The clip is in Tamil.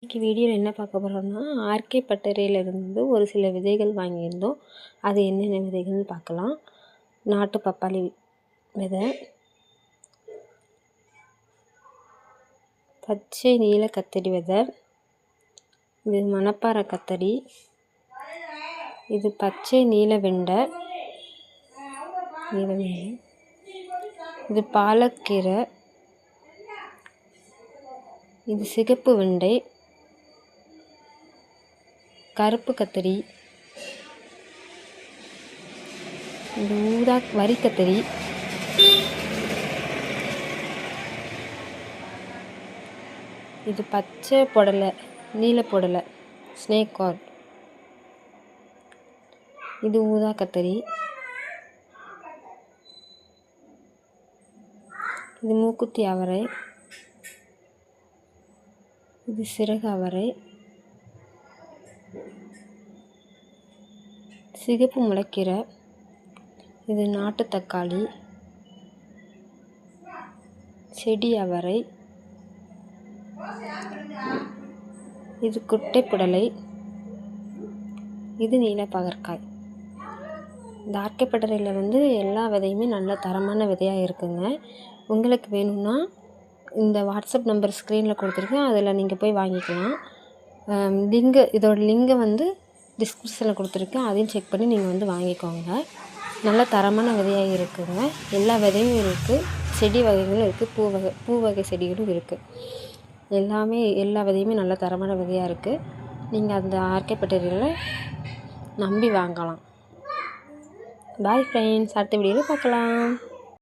இன்னைக்கு வீடியோவில் என்ன பார்க்க போகிறோம்னா ஆர்கே பட்டறையிலிருந்து ஒரு சில விதைகள் வாங்கியிருந்தோம். அது என்னென்ன விதைகள்னு பார்க்கலாம். நாட்டு பப்பாளி விதை, பச்சை நீல கத்தரி விதை, இது மணப்பாறை கத்தரி, இது பச்சை நீல வெண்டை, இது பாலக்கீரை, இது சிகப்பு வெண்டை, கருப்பு கத்தரி, இது ஊதா வரி கத்தரி, இது பச்சை புடலை, நீல புடலை, ஸ்னேக் கார்ட், இது ஊதா கத்தரி, இது மூக்குத்தி அவரை, இது சிறகு அவரை, சிகப்பு முளைக்கீரை, இது நாட்டு தக்காளி, செடி அவரை, இது குட்டை புடலை, இது நீல பகற்காய். இந்த ஆர்கே பட்டறையில் எல்லா விதையுமே நல்ல தரமான விதையாக இருக்குங்க. உங்களுக்கு வேணும்னா இந்த வாட்ஸ்அப் நம்பர் ஸ்க்ரீனில் கொடுத்துருக்கேன், அதில் நீங்கள் போய் வாங்கிக்கலாம். இதோட லிங்கை டிஸ்கிரிப்ஷனில் கொடுத்துருக்கேன், அதையும் செக் பண்ணி நீங்கள் வாங்கிக்கோங்க. நல்ல தரமான விதையாக இருக்குங்க. எல்லா விதையும் இருக்குது, செடி வகைகளும் இருக்குது, பூ வகை செடிகளும் இருக்குது. எல்லா விதையுமே நல்ல தரமான விதையாக இருக்குது. நீங்கள் அந்த ஆர்கே பட்டறையில் நம்பி வாங்கலாம். பாய் ஃப்ரெண்ட்ஸ், அடுத்த வீடியோவில் பார்க்கலாம்.